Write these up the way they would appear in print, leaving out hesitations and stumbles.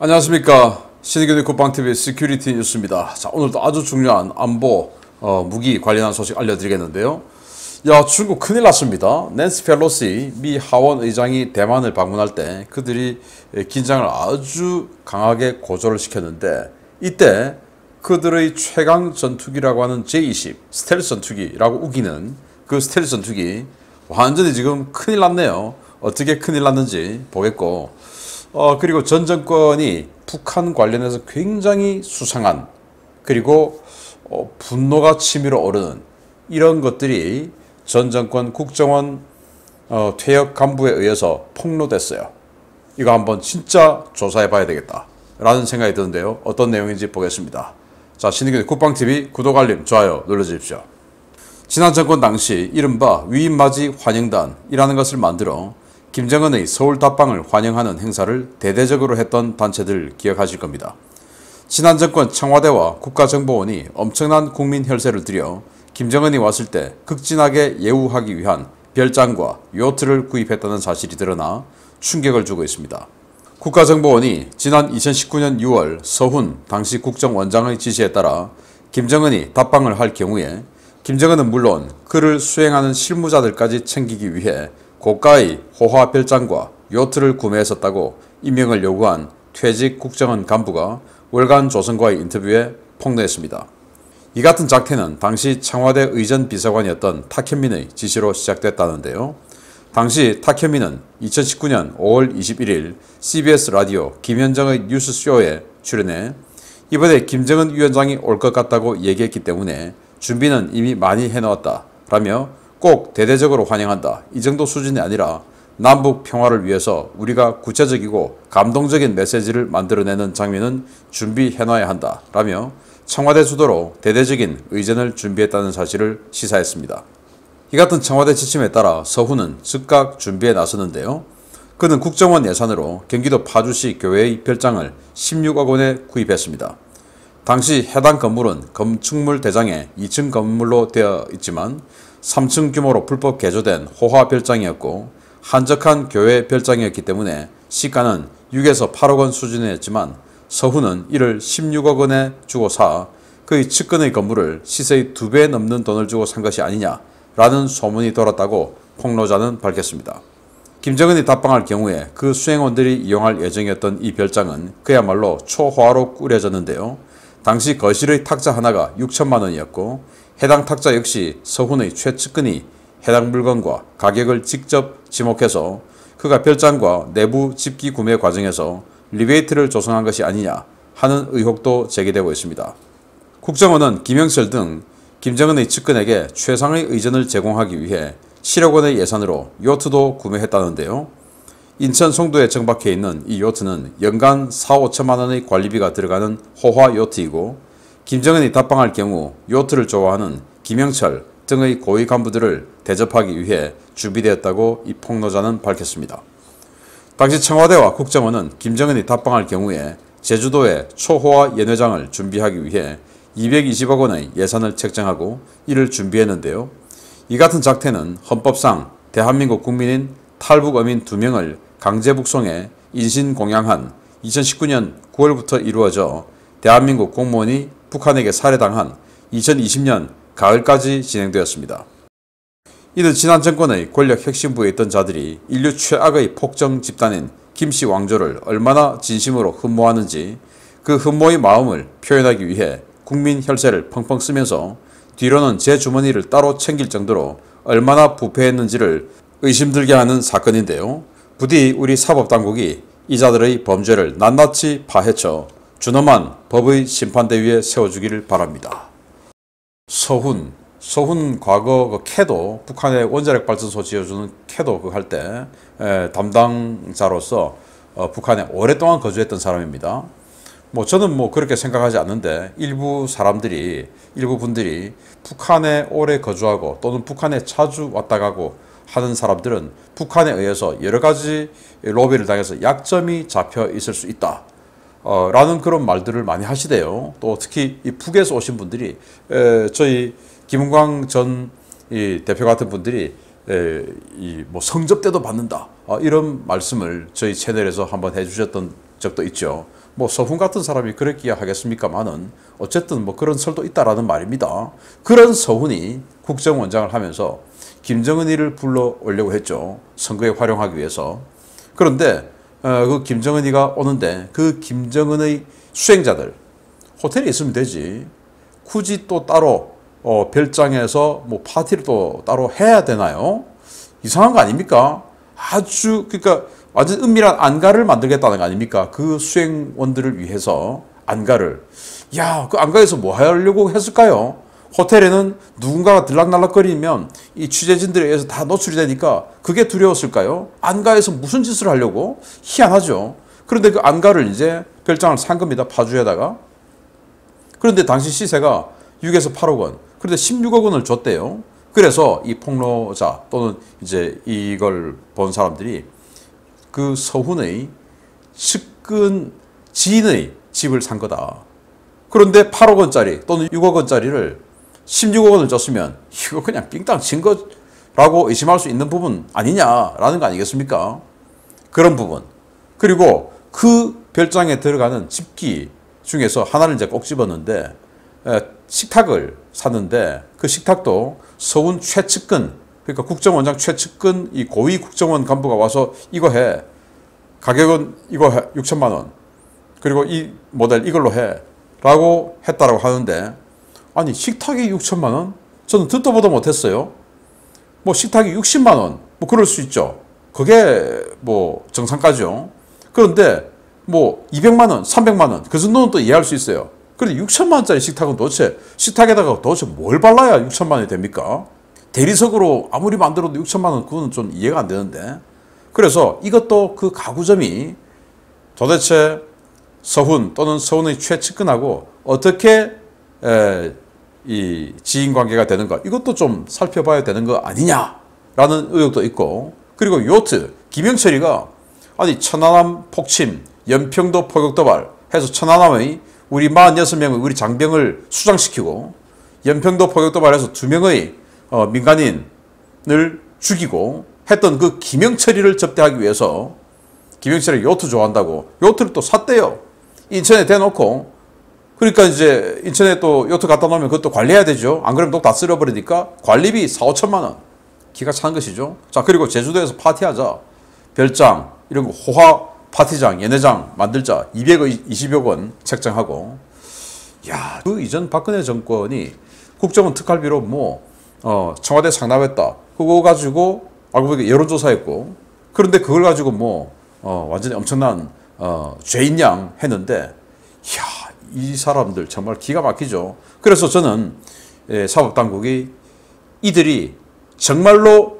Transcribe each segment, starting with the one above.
안녕하십니까. 신의균의 국방TV 시큐리티 뉴스입니다. 자, 오늘도 아주 중요한 안보 무기 관련한 소식 알려드리겠는데요. 중국 큰일 났습니다. 낸시 펠로시 미 하원 의장이 대만을 방문할 때 그들이 긴장을 아주 강하게 고조를 시켰는데, 이때 그들의 최강 전투기라고 하는 J-20 스텔스 전투기라고 우기는 그 스텔스 전투기 완전히 지금 큰일 났네요. 어떻게 큰일 났는지 보겠고, 그리고 전 정권이 북한 관련해서 굉장히 수상한, 그리고 분노가 치밀어 오르는 이런 것들이 전 정권 국정원 퇴역 간부에 의해서 폭로됐어요. 이거 한번 진짜 조사해 봐야 되겠다 라는 생각이 드는데요. 어떤 내용인지 보겠습니다. 자, 신의균의 국방TV 구독, 알림, 좋아요 눌러주십시오. 지난 정권 당시 이른바 위인맞이 환영단이라는 것을 만들어 김정은의 서울 답방을 환영하는 행사를 대대적으로 했던 단체들 기억하실 겁니다. 지난 정권 청와대와 국가정보원이 엄청난 국민 혈세를 들여 김정은이 왔을 때 극진하게 예우하기 위한 별장과 요트를 구입했다는 사실이 드러나 충격을 주고 있습니다. 국가정보원이 지난 2019년 6월 서훈 당시 국정원장의 지시에 따라 김정은이 답방을 할 경우에 김정은은 물론 그를 수행하는 실무자들까지 챙기기 위해 고가의 호화 별장과 요트를 구매했었다고 임명을 요구한 퇴직 국정원 간부가 월간 조선과의 인터뷰에 폭로했습니다. 이 같은 작태는 당시 청와대 의전 비서관이었던 탁현민의 지시로 시작됐다는데요. 당시 탁현민은 2019년 5월 21일 CBS 라디오 김현정의 뉴스쇼에 출연해 이번에 김정은 위원장이 올 것 같다고 얘기했기 때문에 준비는 이미 많이 해놓았다 라며 꼭 대대적으로 환영한다, 이 정도 수준이 아니라 남북 평화를 위해서 우리가 구체적이고 감동적인 메시지를 만들어내는 장면은 준비해놔야 한다 라며 청와대 주도로 대대적인 의전을 준비했다는 사실을 시사했습니다. 이 같은 청와대 지침에 따라 서훈은 즉각 준비에 나섰는데요. 그는 국정원 예산으로 경기도 파주시 교회의 별장을 16억 원에 구입했습니다. 당시 해당 건물은 건축물 대장에 2층 건물로 되어 있지만 3층 규모로 불법 개조된 호화 별장이었고 한적한 교회 별장이었기 때문에 시가는 6에서 8억 원 수준이었지만 서훈은 이를 16억 원에 주고 사 그의 측근의 건물을 시세의 2배 넘는 돈을 주고 산 것이 아니냐라는 소문이 돌았다고 폭로자는 밝혔습니다. 김정은이 답방할 경우에 그 수행원들이 이용할 예정이었던 이 별장은 그야말로 초호화로 꾸려졌는데요. 당시 거실의 탁자 하나가 6천만 원이었고 해당 탁자 역시 서훈의 최측근이 해당 물건과 가격을 직접 지목해서 그가 별장과 내부 집기 구매 과정에서 리베이트를 조성한 것이 아니냐 하는 의혹도 제기되고 있습니다. 국정원은 김영철 등 김정은의 측근에게 최상의 의전을 제공하기 위해 7억 원의 예산으로 요트도 구매했다는데요. 인천 송도에 정박해 있는 이 요트는 연간 4, 5천만 원의 관리비가 들어가는 호화 요트이고 김정은이 답방할 경우 요트를 좋아하는 김영철 등의 고위 간부들을 대접하기 위해 준비되었다고 이 폭로자는 밝혔습니다. 당시 청와대와 국정원은 김정은이 답방할 경우에 제주도에 초호화 연회장을 준비하기 위해 220억 원의 예산을 책정하고 이를 준비했는데요. 이 같은 작태는 헌법상 대한민국 국민인 탈북 어민 2명을 강제 북송해 인신공양한 2019년 9월부터 이루어져 대한민국 공무원이 북한에게 살해당한 2020년 가을까지 진행되었습니다. 이는 지난 정권의 권력 핵심부에 있던 자들이 인류 최악의 폭정 집단인 김씨 왕조를 얼마나 진심으로 흠모하는지 그 흠모의 마음을 표현하기 위해 국민 혈세를 펑펑 쓰면서 뒤로는 제 주머니를 따로 챙길 정도로 얼마나 부패했는지를 의심들게 하는 사건인데요. 부디 우리 사법당국이 이 자들의 범죄를 낱낱이 파헤쳐 준엄한 법의 심판대 위에 세워주기를 바랍니다. 서훈 과거 그 캐도, 북한의 원자력 발전소 지어주는 캐도 그 할 때 담당자로서 북한에 오랫동안 거주했던 사람입니다. 저는 그렇게 생각하지 않는데 일부 분들이 북한에 오래 거주하고 또는 북한에 자주 왔다 가고 하는 사람들은 북한에 의해서 여러 가지 로비를 당해서 약점이 잡혀 있을 수 있다 라는 그런 말들을 많이 하시대요. 또 특히 이 북에서 오신 분들이 저희 김은광 전 대표 같은 분들이 성접 때도 받는다 이런 말씀을 저희 채널에서 한번 해주셨던 적도 있죠. 뭐 서훈 같은 사람이 그랬기야 하겠습니까마는 어쨌든 뭐 그런 설도 있다라는 말입니다. 그런 서훈이 국정원장을 하면서 김정은이를 불러오려고 했죠. 선거에 활용하기 위해서. 그런데 그 김정은이가 오는데 그 김정은의 수행자들 호텔에 있으면 되지. 굳이 또 따로 별장에서 뭐 파티를 또 따로 해야 되나요? 이상한 거 아닙니까? 아주 그러니까 완전 은밀한 안가를 만들겠다는 거 아닙니까? 그 수행원들을 위해서 안가를. 야, 그 안가에서 뭐 하려고 했을까요? 호텔에는 누군가가 들락날락거리면 이 취재진들에 의해서 다 노출이 되니까 그게 두려웠을까요? 안가에서 무슨 짓을 하려고? 희한하죠. 그런데 그 안가를 이제 별장을 산 겁니다. 파주에다가. 그런데 당시 시세가 6에서 8억 원. 그런데 16억 원을 줬대요. 그래서 이 폭로자 또는 이제 이걸 본 사람들이 그 서훈의 측근 지인의 집을 산 거다. 그런데 8억 원짜리 또는 6억 원짜리를 16억 원을 줬으면 이거 그냥 삥땅 친 거라고 의심할 수 있는 부분 아니냐라는 거 아니겠습니까? 그런 부분. 그리고 그 별장에 들어가는 집기 중에서 하나를 이제 꼭 집었는데 식탁을 샀는데 그 식탁도 서훈 최측근 그러니까 국정원장 최측근 이 고위 국정원 간부가 와서 이거 해. 가격은 이거 해. 6천만 원. 그리고 이 모델 이걸로 해. 라고 했다라고 하는데 아니 식탁이 6천만 원? 저는 듣도 보도 못했어요. 뭐 식탁이 60만 원. 뭐 그럴 수 있죠. 그게 뭐 정상가죠. 그런데 뭐 200만 원, 300만 원. 그 정도는 또 이해할 수 있어요. 그런데 6천만 원짜리 식탁은 도대체 식탁에다가 도대체 뭘 발라야 6천만 원이 됩니까? 대리석으로 아무리 만들어도 6천만 원 그거는 좀 이해가 안 되는데 그래서 이것도 그 가구점이 도대체 서훈 또는 서훈의 최측근하고 어떻게 이 지인관계가 되는가 이것도 좀 살펴봐야 되는 거 아니냐라는 의혹도 있고 그리고 요트 김영철이가 아니 천안함 폭침 연평도 포격 도발 해서 천안함의 우리 46명의 우리 장병을 수장시키고 연평도 포격 도발해서 2명의 민간인을 죽이고 했던 그 김영철이를 접대하기 위해서 김영철이 요트 좋아한다고 요트를 또 샀대요. 인천에 대놓고 그러니까 이제 인천에 또 요트 갖다 놓으면 그것도 관리해야 되죠. 안 그러면 또 다 쓸어버리니까 관리비 4, 5천만 원 기가 찬 것이죠. 자 그리고 제주도에서 파티하자 별장 이런 거 호화 파티장 연회장 만들자 220억 원 책정하고 야, 그 이전 박근혜 정권이 국정원 특활비로 뭐 청와대 상납했다. 그거 가지고 알고 보니까 여론조사했고 그런데 그걸 가지고 뭐 완전히 엄청난 죄인양 했는데 이야 이 사람들 정말 기가 막히죠. 그래서 저는 사법당국이 이들이 정말로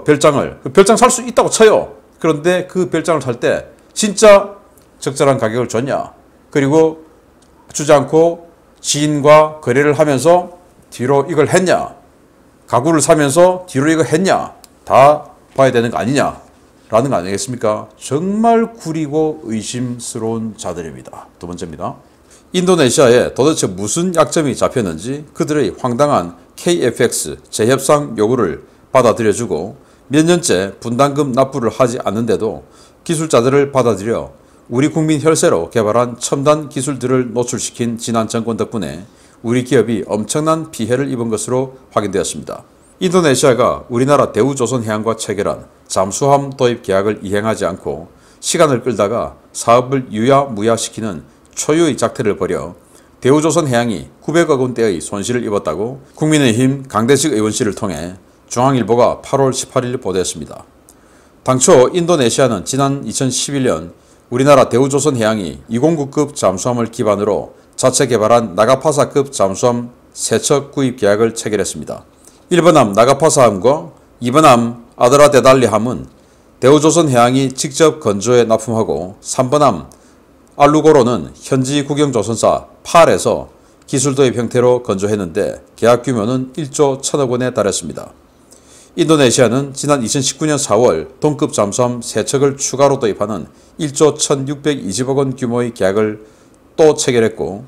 별장 살 수 있다고 쳐요. 그런데 그 별장을 살 때 진짜 적절한 가격을 줬냐 그리고 주지 않고 지인과 거래를 하면서 뒤로 이걸 했냐 가구를 사면서 뒤로 이거 했냐 다 봐야 되는 거 아니냐 라는 거 아니겠습니까? 정말 구리고 의심스러운 자들입니다. 두 번째입니다. 인도네시아에 도대체 무슨 약점이 잡혔는지 그들의 황당한 KFX 재협상 요구를 받아들여주고 몇 년째 분담금 납부를 하지 않는데도 기술자들을 받아들여 우리 국민 혈세로 개발한 첨단 기술들을 노출시킨 지난 정권 덕분에 우리 기업이 엄청난 피해를 입은 것으로 확인되었습니다. 인도네시아가 우리나라 대우조선해양과 체결한 잠수함 도입 계약을 이행하지 않고 시간을 끌다가 사업을 유야무야시키는 초유의 작태를 벌여 대우조선해양이 900억 원대의 손실을 입었다고 국민의힘 강대식 의원실을 통해 중앙일보가 8월 18일 보도했습니다. 당초 인도네시아는 지난 2011년 우리나라 대우조선해양이 209급 잠수함을 기반으로 자체 개발한 나가파사급 잠수함 3척 구입 계약을 체결했습니다. 1번함 나가파사함과 2번함 아드라데달리함은 대우조선해양이 직접 건조해 납품하고 3번함 알루고로는 현지 국영조선사 팔에서 기술 도입 형태로 건조했는데 계약 규모는 1조 1천억 원에 달했습니다. 인도네시아는 지난 2019년 4월 동급 잠수함 3척을 추가로 도입하는 1조 1,620억 원 규모의 계약을 또 체결했고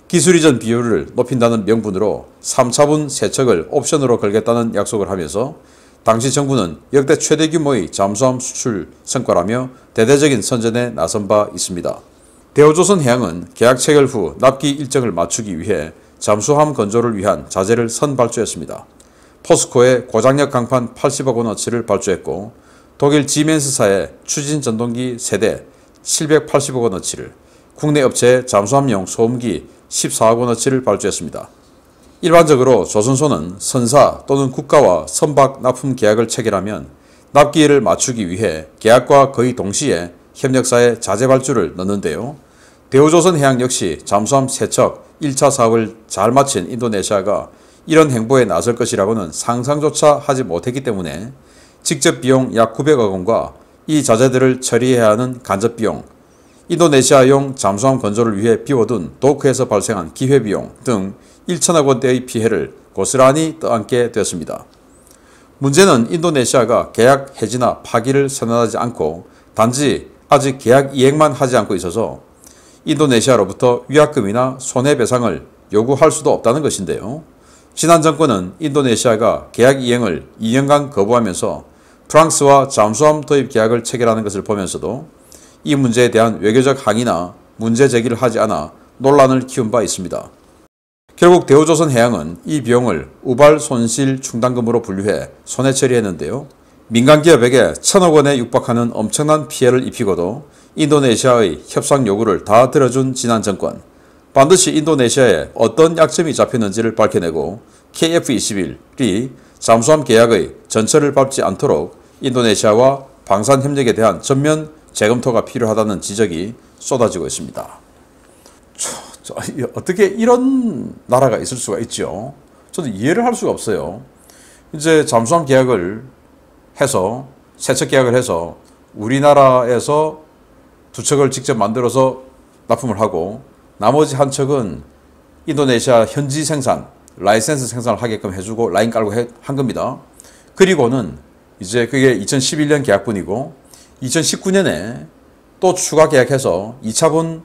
기술 이전 비율을 높인다는 명분으로 3차분 3척을 옵션으로 걸겠다는 약속을 하면서 당시 정부는 역대 최대 규모의 잠수함 수출 성과라며 대대적인 선전에 나선 바 있습니다. 대우조선해양은 계약 체결 후 납기 일정을 맞추기 위해 잠수함 건조를 위한 자재를 선발주했습니다. 포스코의 고장력 강판 80억 원어치를 발주했고 독일 지멘스사의 추진전동기 세대 780억 원어치를, 국내 업체의 잠수함용 소음기 14억 원어치를 발주했습니다. 일반적으로 조선소는 선사 또는 국가와 선박 납품 계약을 체결하면 납기일을 맞추기 위해 계약과 거의 동시에 협력사에 자재 발주를 넣는데요. 대우조선해양 역시 잠수함 세척 1차 사업을 잘 마친 인도네시아가 이런 행보에 나설 것이라고는 상상조차 하지 못했기 때문에 직접 비용 약 900억 원과 이 자재들을 처리해야 하는 간접 비용, 인도네시아용 잠수함 건조를 위해 비워둔 도크에서 발생한 기회비용 등 1천억 원대의 피해를 고스란히 떠안게 되었습니다. 문제는 인도네시아가 계약 해지나 파기를 선언하지 않고 단지 아직 계약 이행만 하지 않고 있어서 인도네시아로부터 위약금이나 손해배상을 요구할 수도 없다는 것인데요. 지난 정권은 인도네시아가 계약 이행을 2년간 거부하면서 프랑스와 잠수함 도입 계약을 체결하는 것을 보면서도 이 문제에 대한 외교적 항의나 문제 제기를 하지 않아 논란을 키운 바 있습니다. 결국 대우조선해양은 이 비용을 우발 손실 충당금으로 분류해 손해 처리했는데요. 민간 기업에게 1,000억 원에 육박하는 엄청난 피해를 입히고도 인도네시아의 협상 요구를 다 들어준 지난 정권, 반드시 인도네시아에 어떤 약점이 잡혔는지를 밝혀내고 KF-21이 잠수함 계약의 전철을 밟지 않도록 인도네시아와 방산 협력에 대한 전면 재검토가 필요하다는 지적이 쏟아지고 있습니다. 어떻게 이런 나라가 있을 수가 있죠? 저도 이해를 할 수가 없어요. 이제 잠수함 계약을 해서 세척 계약을 해서 우리나라에서 두 척을 직접 만들어서 납품을 하고 나머지 한 척은 인도네시아 현지 생산, 라이센스 생산을 하게끔 해주고 라인 깔고 한 겁니다. 그리고는 이제 그게 2011년 계약분이고 2019년에 또 추가 계약해서 2차분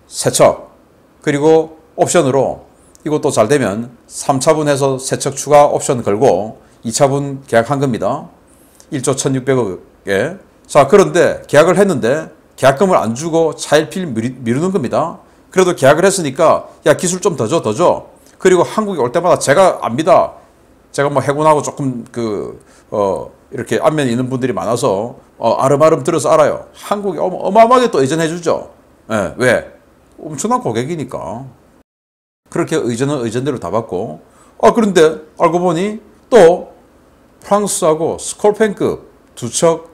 세척 그리고 옵션으로 이것도 잘 되면 3차분 해서 세척 추가 옵션 걸고 2차분 계약한 겁니다. 1조 1600억에. 자, 그런데 계약을 했는데 계약금을 안 주고 차일피일 미루는 겁니다. 그래도 계약을 했으니까 야 기술 좀 더 줘. 그리고 한국에 올 때마다 제가 압니다. 제가 뭐 해군하고 조금 이렇게 안면이 있는 분들이 많아서 아름아름 들어서 알아요. 한국에 어마어마하게 또 의존해 주죠. 예, 왜? 엄청난 고객이니까. 그렇게 의존은 의존대로 다 받고 그런데 알고 보니 또 프랑스하고 스콜펜급 두 척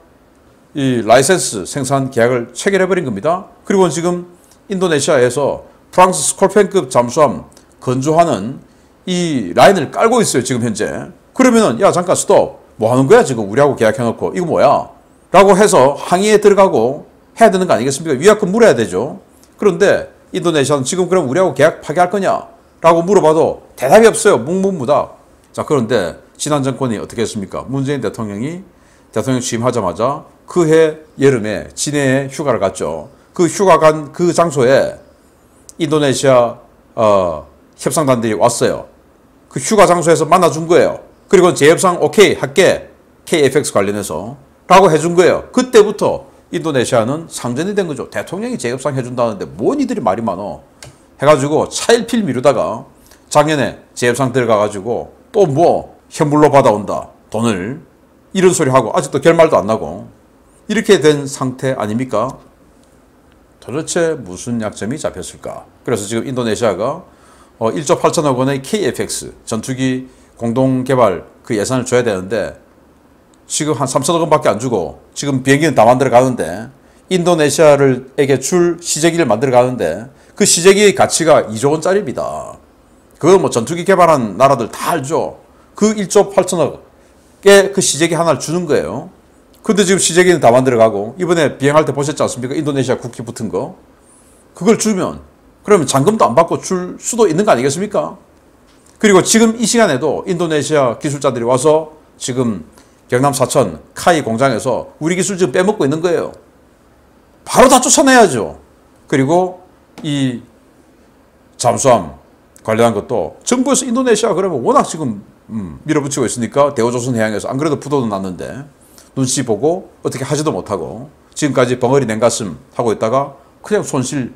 이 라이센스 생산 계약을 체결해버린 겁니다. 그리고 지금 인도네시아에서 프랑스 스콜펜급 잠수함 건조하는 이 라인을 깔고 있어요. 지금 현재. 그러면은 야 잠깐 스톱. 뭐 하는 거야 지금 우리하고 계약해놓고 이거 뭐야? 라고 해서 항의에 들어가고 해야 되는 거 아니겠습니까? 위약금 물어야 되죠. 그런데 인도네시아는 지금 그럼 우리하고 계약 파기할 거냐? 라고 물어봐도 대답이 없어요. 묵묵무답. 자, 그런데 지난 정권이 어떻게 했습니까? 문재인 대통령이 대통령 취임하자마자 그해 여름에 진해에 휴가를 갔죠. 그 휴가 간 그 장소에 인도네시아 협상단들이 왔어요. 그 휴가 장소에서 만나준 거예요. 그리고 재협상 오케이 할게 KFX 관련해서 라고 해준 거예요. 그때부터 인도네시아는 상전이 된 거죠. 대통령이 재협상 해준다는데 뭔 이들이 말이 많어 해가지고 차일피일 미루다가 작년에 재협상 들어가가지고 또 뭐 현물로 받아온다 돈을 이런 소리 하고 아직도 결말도 안 나고 이렇게 된 상태 아닙니까? 도대체 무슨 약점이 잡혔을까? 그래서 지금 인도네시아가 1조 8천억 원의 KFX 전투기 공동개발 그 예산을 줘야 되는데 지금 한 3천억 원밖에 안 주고 지금 비행기는 다 만들어 가는데 인도네시아에게 줄 시제기를 만들어 가는데 그 시제기의 가치가 2조 원짜리입니다. 그거 뭐 전투기 개발한 나라들 다 알죠. 그 1조 8천억에 그 시제기 하나를 주는 거예요. 근데 지금 시제기는 다 만들어 가고 이번에 비행할 때 보셨지 않습니까? 인도네시아 국기 붙은 거. 그걸 주면 그러면 잔금도 안 받고 줄 수도 있는 거 아니겠습니까? 그리고 지금 이 시간에도 인도네시아 기술자들이 와서 지금 경남 사천 카이 공장에서 우리 기술 지금 빼먹고 있는 거예요. 바로 다 쫓아내야죠. 그리고 이 잠수함 관련한 것도 정부에서 인도네시아 그러면 워낙 지금 밀어붙이고 있으니까 대우조선해양에서 안 그래도 부도도 났는데 눈치 보고 어떻게 하지도 못하고 지금까지 벙어리 냉가슴 하고 있다가 그냥 손실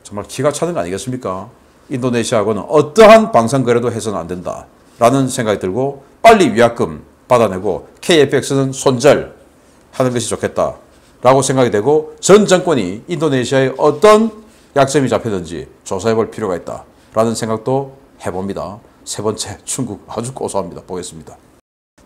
정말 기가 차는 거 아니겠습니까? 인도네시아하고는 어떠한 방산 거래도 해서는 안 된다라는 생각이 들고 빨리 위약금 받아내고 KFX는 손절하는 것이 좋겠다라고 생각이 되고 전 정권이 인도네시아에 어떤 약점이 잡히든지 조사해 볼 필요가 있다라는 생각도 해봅니다. 세 번째, 중국 아주 고소합니다. 보겠습니다.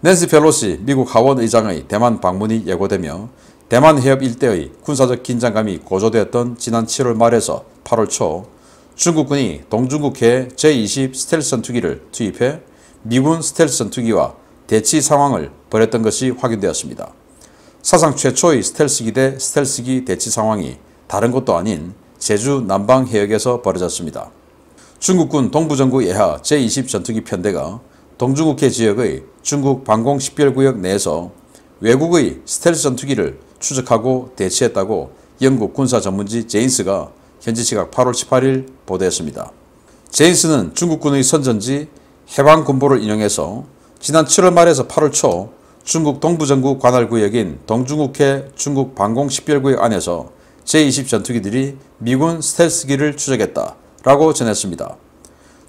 낸시 펠로시 미국 하원 의장의 대만 방문이 예고되며 대만 해협 일대의 군사적 긴장감이 고조되었던 지난 7월 말에서 8월 초 중국군이 동중국해에 제-20 스텔스 전투기를 투입해 미군 스텔스 전투기와 대치 상황을 벌였던 것이 확인되었습니다. 사상 최초의 스텔스기 대 스텔스기 대치 상황이 다른 곳도 아닌 제주 남방 해역에서 벌어졌습니다. 중국군 동부전구 예하 제-20 전투기 편대가 동중국해 지역의 중국 방공 식별구역 내에서 외국의 스텔스 전투기를 추적하고 대치했다고 영국 군사 전문지 제인스가 현지 시각 8월 18일 보도했습니다. 제인스는 중국군의 선전지 해방군보를 인용해서 지난 7월 말에서 8월 초 중국 동부전구 관할구역인 동중국해 중국 방공식별구역 안에서 제-20 전투기들이 미군 스텔스기를 추적했다라고 전했습니다.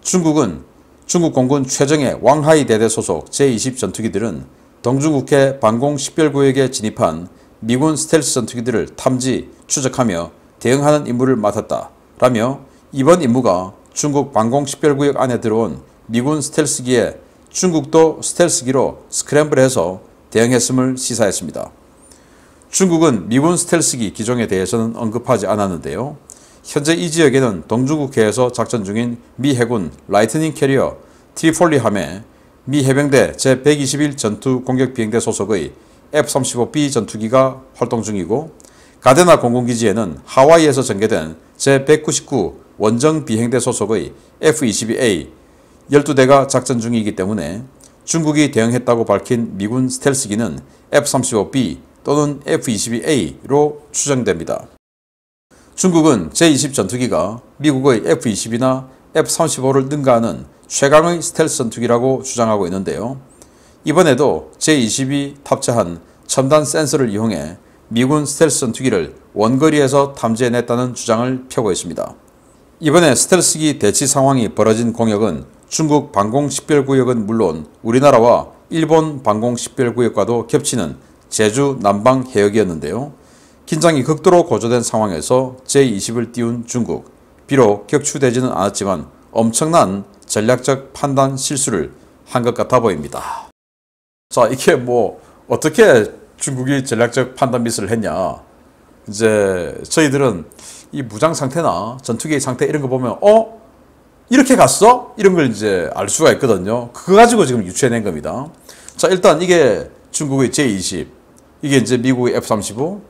중국은 중국 공군 최정예 왕하이 대대 소속 제-20 전투기들은 동중국해 방공식별구역에 진입한 미군 스텔스 전투기들을 탐지, 추적하며 대응하는 임무를 맡았다라며 이번 임무가 중국 방공식별구역 안에 들어온 미군 스텔스기에 중국도 스텔스기로 스크램블해서 대응했음을 시사했습니다. 중국은 미군 스텔스기 기종에 대해서는 언급하지 않았는데요. 현재 이 지역에는 동중국해에서 작전 중인 미 해군 라이트닝 캐리어 트리폴리 함에 미 해병대 제121 전투 공격 비행대 소속의 F-35B 전투기가 활동 중이고 가데나 공군기지에는 하와이에서 전개된 제199 원정 비행대 소속의 F-22A 12대가 작전 중이기 때문에 중국이 대응했다고 밝힌 미군 스텔스기는 F-35B 또는 F-22A로 추정됩니다. 중국은 제-20 전투기가 미국의 F-22나 F-35를 능가하는 최강의 스텔스 전투기라고 주장하고 있는데요. 이번에도 제-20이 탑재한 첨단 센서를 이용해 미군 스텔스 전투기를 원거리에서 탐지해냈다는 주장을 펴고 있습니다. 이번에 스텔스기 대치 상황이 벌어진 공역은 중국 방공식별구역은 물론 우리나라와 일본 방공식별구역과도 겹치는 제주 남방 해역이었는데요. 긴장이 극도로 고조된 상황에서 제-20을 띄운 중국. 비록 격추되지는 않았지만 엄청난 전략적 판단 실수를 한 것 같아 보입니다. 자, 이게 뭐 어떻게 중국이 전략적 판단 미스를 했냐. 이제 저희들은 이 무장 상태나 전투기의 상태 이런 거 보면 이렇게 갔어? 이런 걸 이제 알 수가 있거든요. 그거 가지고 지금 유추해낸 겁니다. 자, 일단 이게 중국의 제-20, 이게 이제 미국의 F-35,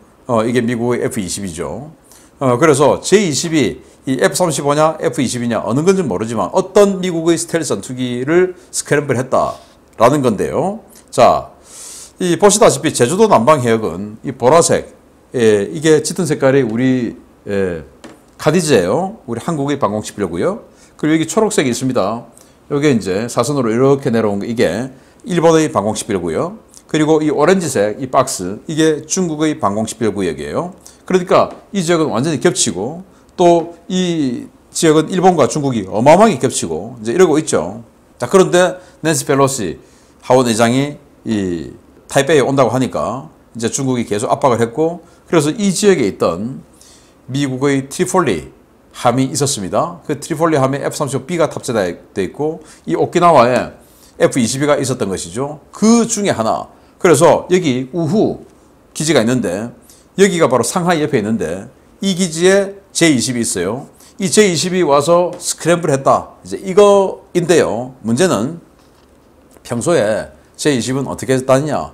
이게 미국의 F-22죠. 그래서 제-20이 이 F-35냐 F-22냐 어느 건지 모르지만 어떤 미국의 스텔스 전투기를 스크램블 했다라는 건데요. 자, 이 보시다시피 제주도 남방 해역은 이 보라색, 이게 짙은 색깔이 우리 카디즈예요. 우리 한국의 방공식별구요. 그리고 여기 초록색이 있습니다. 여기 이제 사선으로 이렇게 내려온 거 이게 일본의 방공식별구요. 그리고 이 오렌지색 이 박스 이게 중국의 방공식별구역이에요. 그러니까 이 지역은 완전히 겹치고 또 이 지역은 일본과 중국이 어마어마하게 겹치고 이제 이러고 있죠. 자, 그런데 낸시 펠로시 하원 의장이 이 타이베이에 온다고 하니까 이제 중국이 계속 압박을 했고 그래서 이 지역에 있던 미국의 트리폴리 함이 있었습니다. 그 트리폴리 함에 F-35B가 탑재되어 있고 이 오키나와에 F-22가 있었던 것이죠. 그 중에 하나. 그래서 여기 우후 기지가 있는데 여기가 바로 상하이 옆에 있는데 이 기지에 제-20이 있어요. 이 제-20이 와서 스크램블 했다. 이제 이거인데요. 문제는 평소에 제-20은 어떻게 다니냐.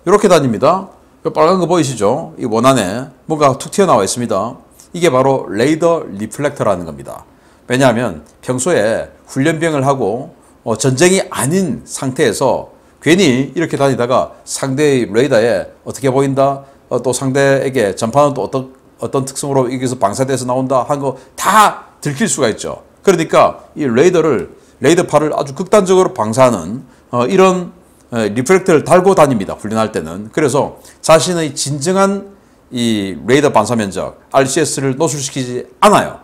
이렇게 다닙니다. 빨간 거 보이시죠? 이 원안에 뭔가 툭 튀어나와 있습니다. 이게 바로 레이더 리플렉터라는 겁니다. 왜냐하면 평소에 훈련병을 하고 전쟁이 아닌 상태에서 괜히 이렇게 다니다가 상대의 레이더에 어떻게 보인다? 또 상대에게 전파는 또 어떤 특성으로 여기서 방사돼서 나온다 하는 거 다 들킬 수가 있죠. 그러니까 이 레이더파를 아주 극단적으로 방사하는 이런 리플렉터를 달고 다닙니다. 훈련할 때는. 그래서 자신의 진정한 이 레이더 반사 면적 RCS를 노출시키지 않아요.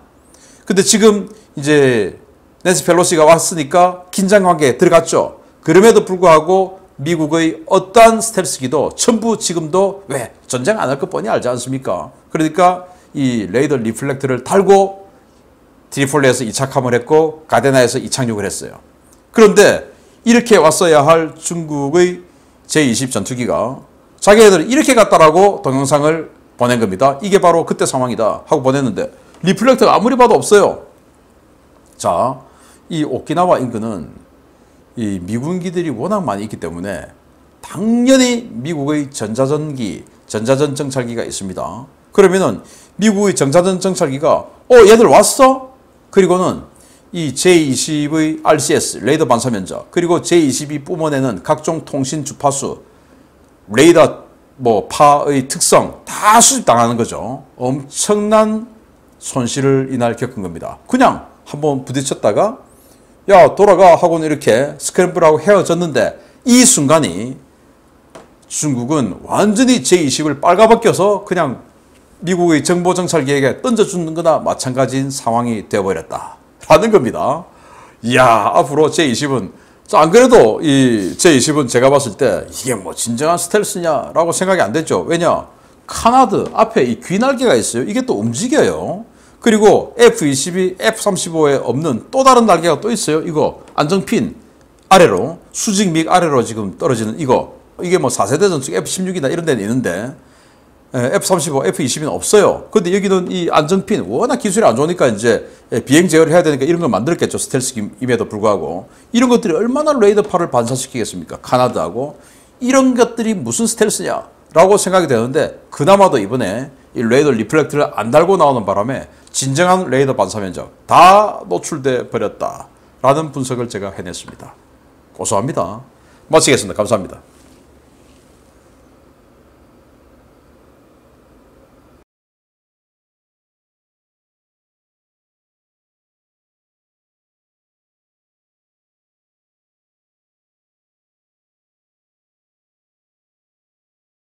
근데 지금 이제 낸시 펠로시가 왔으니까 긴장 관계에 들어갔죠. 그럼에도 불구하고 미국의 어떠한 스텔스기도 전부 지금도 왜 전쟁 안 할 것 뻔히 알지 않습니까? 그러니까 이 레이더 리플렉터를 달고 트리폴리에서 이착함을 했고 가데나에서 이착륙을 했어요. 그런데 이렇게 왔어야 할 중국의 제-20 전투기가 자기네들 이렇게 갔다라고 동영상을 보낸 겁니다. 이게 바로 그때 상황이다 하고 보냈는데 리플렉터가 아무리 봐도 없어요. 자, 이 오키나와 인근은 이 미군기들이 워낙 많이 있기 때문에 당연히 미국의 전자전기, 전자전 정찰기가 있습니다. 그러면은 미국의 전자전 정찰기가 얘들 왔어? 그리고는 이 J-20의 RCS, 레이더 반사 면적, 그리고 J-20이 뿜어내는 각종 통신 주파수, 레이더 파의 특성 다 수집당하는 거죠. 엄청난 손실을 이날 겪은 겁니다. 그냥 한번 부딪혔다가 야 돌아가 하고는 이렇게 스크램블하고 헤어졌는데 이 순간이 중국은 완전히 J-20을 빨가벗겨서 그냥 미국의 정보정찰기에게 던져주는 거나 마찬가지인 상황이 되어버렸다 라는 겁니다. 이야, 앞으로 J-20은 안 그래도 이 J-20은 제가 봤을 때 이게 뭐 진정한 스텔스냐라고 생각이 안 됐죠. 왜냐? 카나드 앞에 이 귀날개가 있어요. 이게 또 움직여요. 그리고 F-22, F-35에 없는 또 다른 날개가 또 있어요. 이거 안정핀 아래로, 수직믹 아래로 지금 떨어지는 이게 뭐 4세대 전투기 F-16이나 이런 데는 있는데 F-35, F-22는 없어요. 근데 여기는 이 안정핀 워낙 기술이 안 좋으니까 이제 비행 제어를 해야 되니까 이런 걸 만들었겠죠. 스텔스임에도 불구하고. 이런 것들이 얼마나 레이더파를 반사시키겠습니까? 카나다하고. 이런 것들이 무슨 스텔스냐라고 생각이 되는데 그나마도 이번에 이 레이더 리플렉터를 안 달고 나오는 바람에 진정한 레이더 반사 면적 다 노출돼 버렸다라는 분석을 제가 해냈습니다. 고소합니다. 마치겠습니다. 감사합니다.